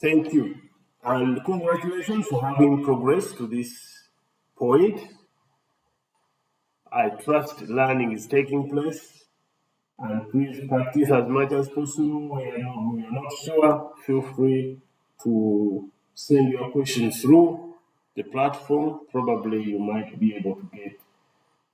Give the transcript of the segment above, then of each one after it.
Thank you. And congratulations for having progressed to this point. I trust learning is taking place. And please practice as much as possible. When you're not sure, feel free to send your questions through the platform. Probably you might be able to get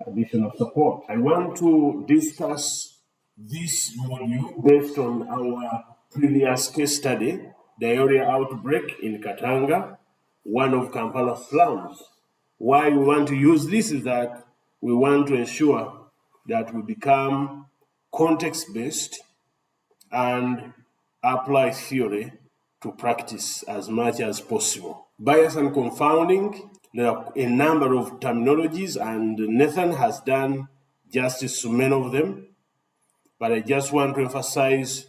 additional support. I want to discuss this module based on our previous case study, diarrhea outbreak in Katanga, one of Kampala slums. Why we want to use this is that we want to ensure that we become context-based and apply theory to practice as much as possible. Bias and confounding, there are a number of terminologies, and Nathan has done justice to many of them, but I just want to emphasize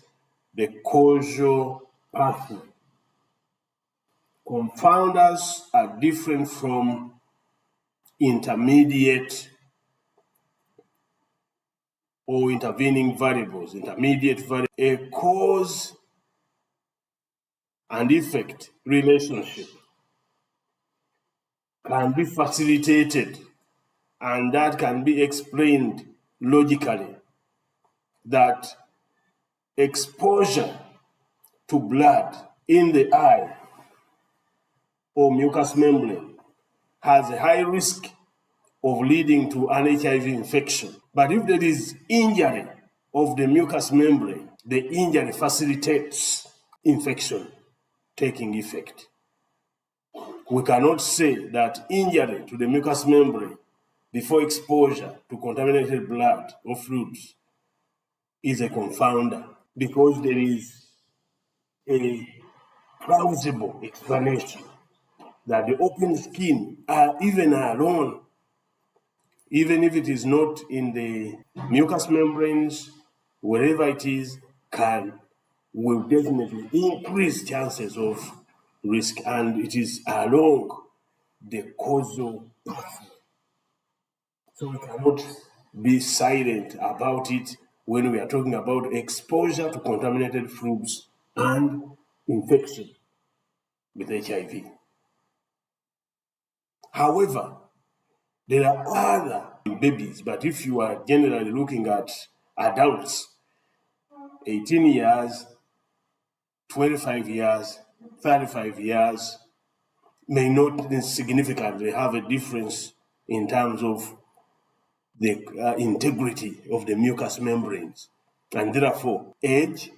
the causal pathway. Confounders are different from intermediate or intervening variables. Intermediate variable, a cause and effect relationship can be facilitated, and that can be explained logically, that exposure to blood in the eye or mucous membrane has a high risk of leading to an HIV infection. But if there is injury of the mucous membrane, the injury facilitates infection taking effect. We cannot say that injury to the mucous membrane before exposure to contaminated blood or fluids is a confounder, because there is a plausible explanation that the open skin, even alone, even if it is not in the mucous membranes, wherever it is, will definitely increase chances of risk, and it is along the causal pathway. So we cannot be silent about it when we are talking about exposure to contaminated fluids and infection with HIV. However, there are other babies, but if you are generally looking at adults, 18 years, 25 years, 35 years, may not significantly have a difference in terms of the integrity of the mucous membranes. And therefore, age,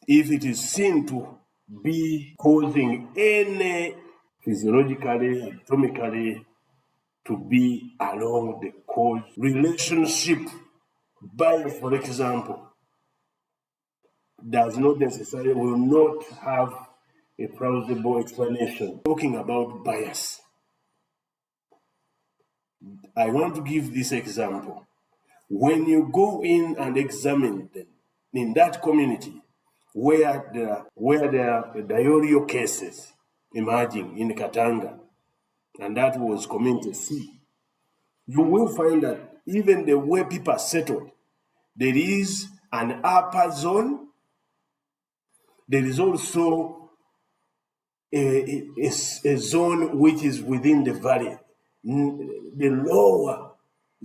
if it is seen to be causing any physiologically, anatomically, to be along the cause relationship, bias, for example, does not necessarily, will not have a plausible explanation. Talking about bias, I want to give this example. When you go in and examine them in that community where there are diarrheal cases emerging in Katanga, and that was community C, you will find that even the way people are settled, there is an upper zone, there is also a zone which is within the valley, the lower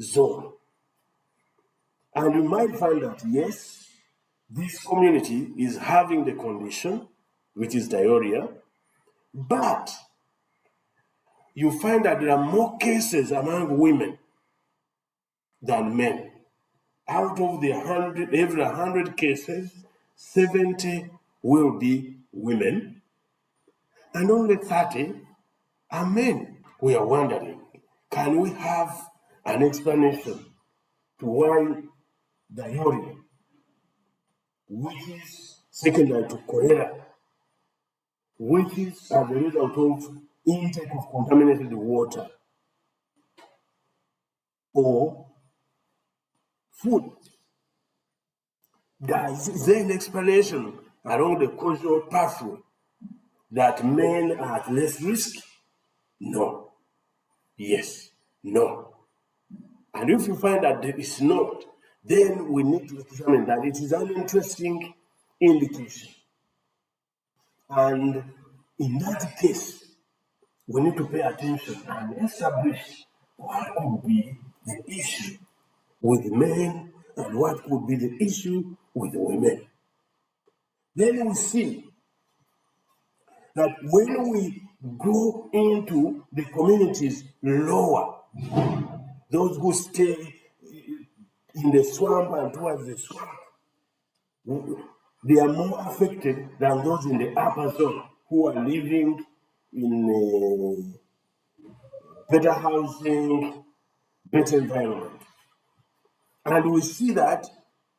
zone. And you might find that, yes, this community is having the condition, which is diarrhea, but you find that there are more cases among women than men. Out of the every 100 cases, 70 will be women, and only 30 are men. We are wondering, can we have an explanation to why diarrhea, which is secondary to cholera, which is as a result of intake of contaminated water or food, is there an explanation along the causal pathway that men are at less risk? No. Yes. No. And if you find that there is not, then we need to examine that. It is an interesting indication. And In that case, we need to pay attention and establish what could be the issue with men and what could be the issue with women. Then we see that when we go into the communities lower, those who stay in the swamp and towards the swamp, they are more affected than those in the upper zone who are living in better housing, better environment. And we see that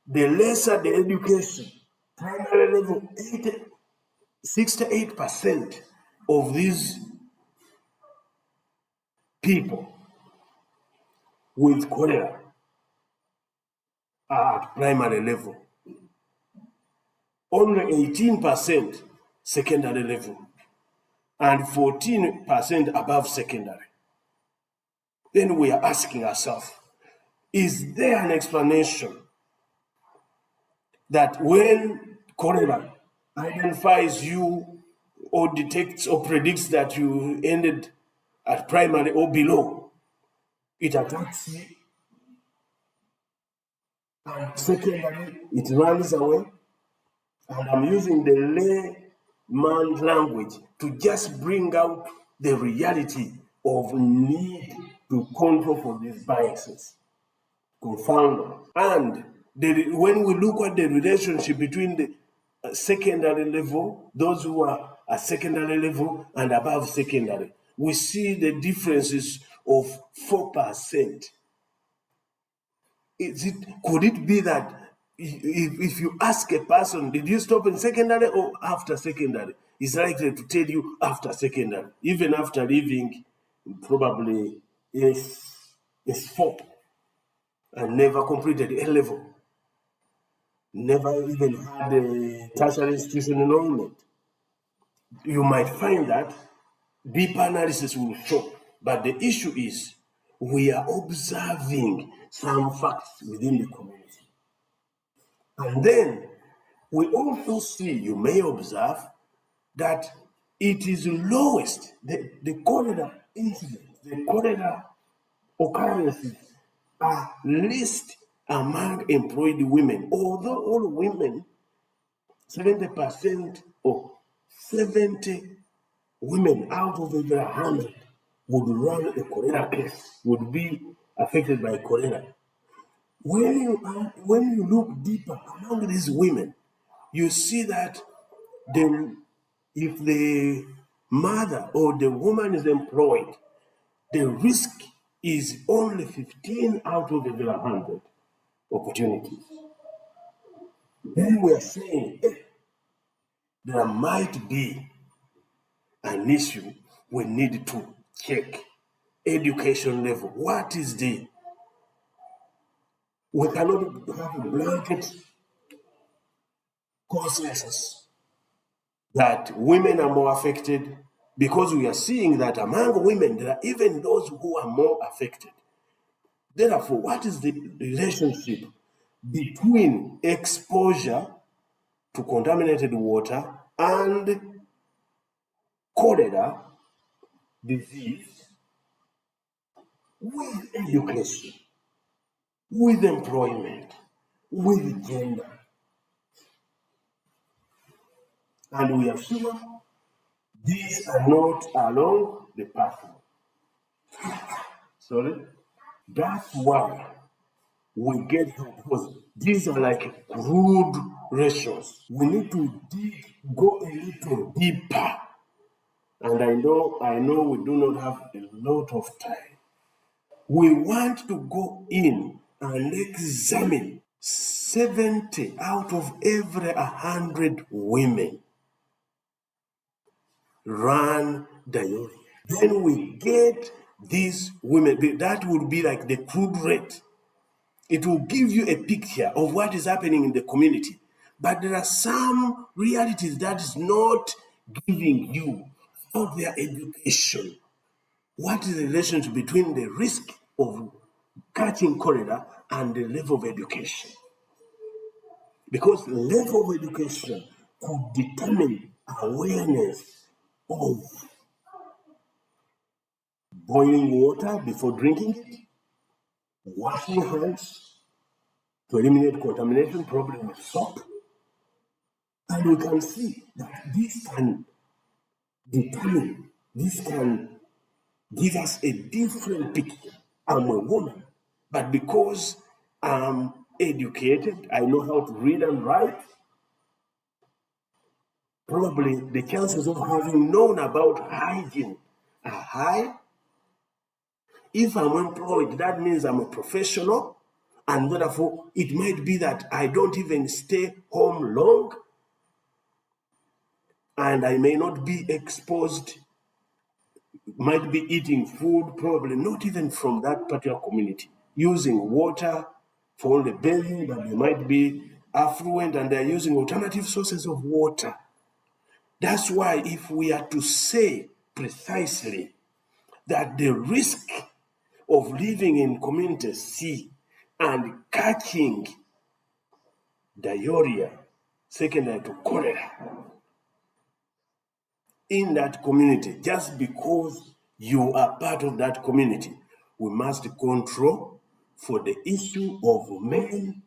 the lesser the education, primary level, 68% of these people with cholera are at primary level. Only 18% secondary level, and 14% above secondary. Then we are asking ourselves, is there an explanation that when cholera identifies you or detects or predicts that you ended at primary or below, it attacks you, and secondary, it runs away? And I'm using the layman's language to just bring out the reality of need to control for these biases, confound them. And when we look at the relationship between the secondary level, those who are at secondary level and above secondary, we see the differences of 4%. Could it be that if you ask a person, did you stop in secondary or after secondary, he's likely to tell you after secondary, even after leaving probably S4 and never completed A level, never even had a tertiary institution enrollment. You might find that deeper analysis will show. But the issue is we are observing some facts within the community. And then we also see, you may observe, that it is lowest, the cholera incidents, the cholera occurrences are least among employed women. Although all women, 70% or 70 women out of every 100 would run a cholera case, would be affected by cholera. When you look deeper among these women, you see that if the mother or the woman is employed, the risk is only 15 out of every 100 opportunities. Then we are saying there might be an issue we need to check. Education level. What is we cannot have a blanket consensus that women are more affected, because we are seeing that among women there are even those who are more affected. Therefore, what is the relationship between exposure to contaminated water and cholera disease with education, with employment, with gender? And we are sure these are not along the pathway. Sorry? That's why we get help, because these are like crude ratios. We need to go a little deeper. And I know we do not have a lot of time. We want to go in and examine 70 out of every 100 women run diarrhea. Then we get these women, that would be like the crude rate. It will give you a picture of what is happening in the community. But there are some realities that is not giving you of their education. What is the relationship between the risk of catching cholera and the level of education? Because the level of education could determine awareness of boiling water before drinking it, washing hands to eliminate contamination, probably with soap. And we can see that this can determine, this can give us a different picture. I'm a woman, but because I'm educated, I know how to read and write, probably the chances of having known about hygiene are high. If I'm employed, that means I'm a professional, and therefore it might be that I don't even stay home long, and I may not be exposed, might be eating food, probably not even from that particular community, using water for only bathing, but they might be affluent and they're using alternative sources of water. That's why if we are to say precisely that the risk of living in community C and catching diarrhea secondary to cholera in that community, just because you are part of that community, we must control for the issue of men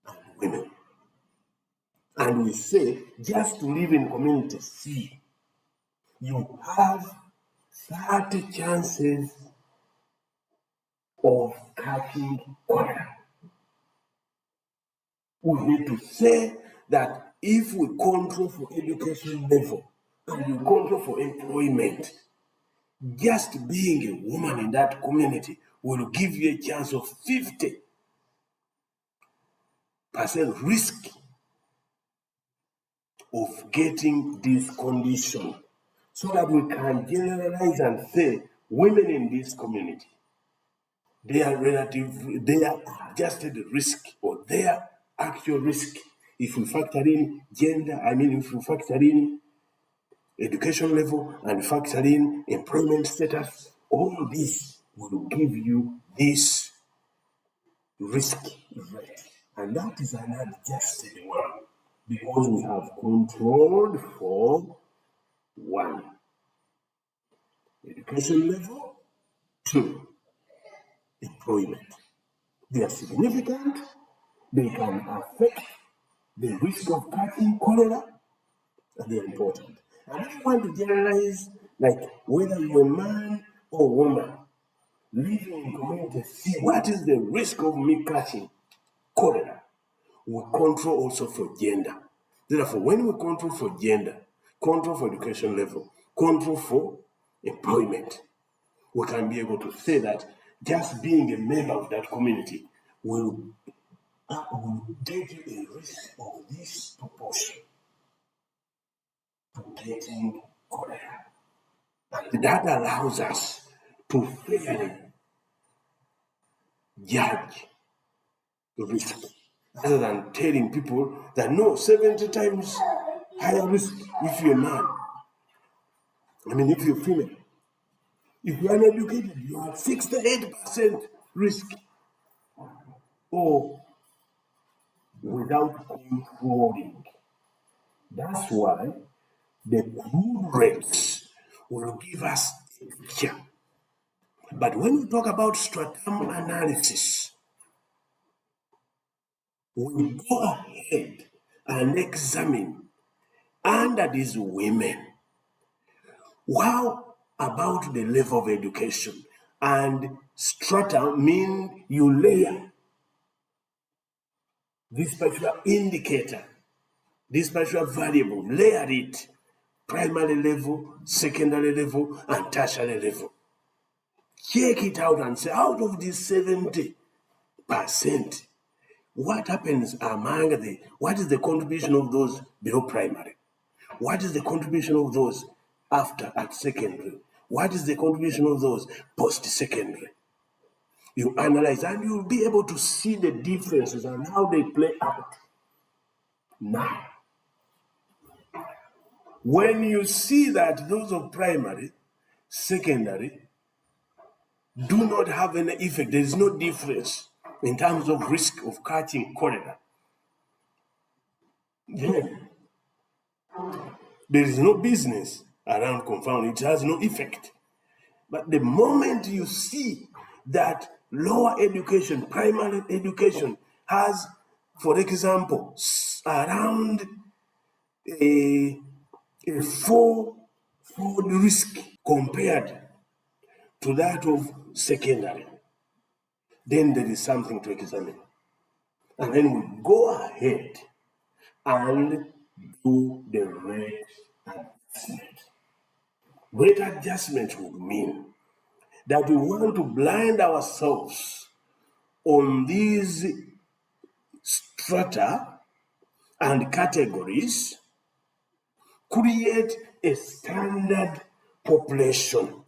and women. And we say, just to live in community C, you have 30 chances of catching cholera. We need to say that if we control for education level and you control for employment, just being a woman in that community will give you a chance of 50% risk of getting this condition, so that we can generalize and say women in this community, their adjusted risk or their actual risk, if we factor in gender, if we factor in education level and factor in employment status, all this will give you this risk rate. And that is an adjusted one, because we have controlled for 1, education level, 2, employment. They are significant, they can affect the risk of catching cholera, and they are important. And if you want to generalize, like whether you're a man or woman living in community C, what is the risk of me catching cholera? We control also for gender. Therefore, when we control for gender, control for education level, control for employment, we can be able to say that just being a member of that community will give you a risk of this proportion to getting cholera. And that allows us to fairly judge the risk, rather than telling people that no, 70 times higher risk if you're a man. If you're female. If you're uneducated, you have 68% risk. Or without controlling. That's why the crude rates will give us a picture. But when we talk about stratum analysis, we go ahead and examine under these women, how about the level of education? And strata mean you layer this particular indicator, this particular variable, layer it, primary level, secondary level, and tertiary level. Check it out and say, out of this 70%, what happens what is the contribution of those below primary? What is the contribution of those at secondary? What is the contribution of those post-secondary? You analyze and you'll be able to see the differences and how they play out. Now, when you see that those of primary, secondary, do not have any effect, there is no difference in terms of risk of catching cholera, then there is no business around confounding, it has no effect. But the moment you see that lower education, primary education, has, for example, around a four-fold risk compared to that of secondary, then there is something to examine. And then we go ahead and do the rate adjustment. Rate adjustment would mean that we want to blind ourselves on these strata and categories, create a standard population,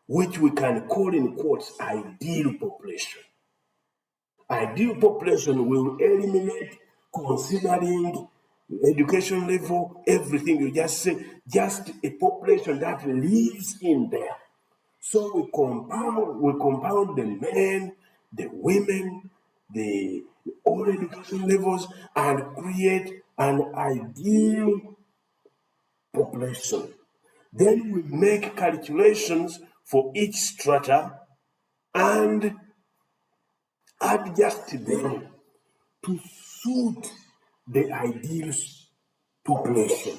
which we can call in quotes ideal population. Ideal population will eliminate considering education level, everything you just say, just a population that lives in there. So we compound the men, the women, the all education levels, and create an ideal population. Then we make calculations for each strata and adjust them to suit the ideal population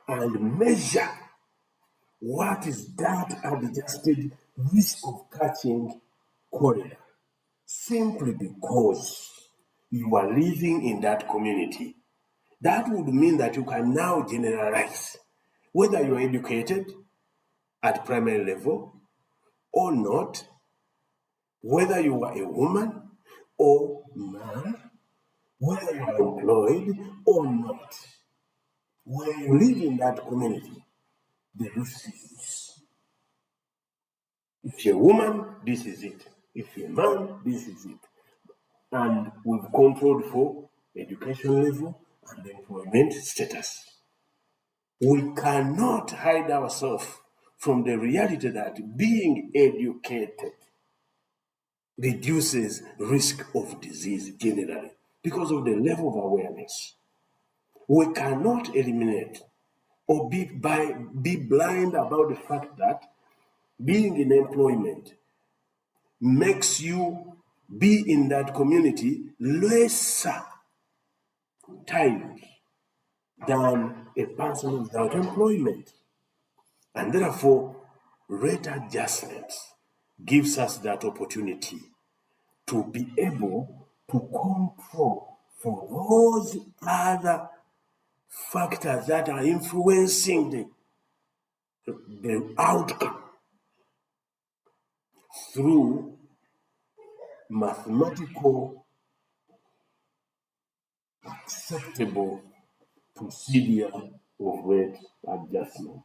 and measure what is that adjusted risk of catching cholera, simply because you are living in that community. That would mean that you can now generalize whether you're educated at primary level or not, whether you are a woman or man, whether you are employed or not. When you live in that community, the risk is this. If you're a woman, this is it. If you're a man, this is it. And we've controlled for education level and employment status. We cannot hide ourselves from the reality that being educated reduces risk of disease generally because of the level of awareness. We cannot eliminate or be blind about the fact that being in employment makes you be in that community lesser times than a person without employment. And therefore, rate adjustments gives us that opportunity to be able to control for those other factors that are influencing the outcome through mathematical acceptable procedure of rate adjustment.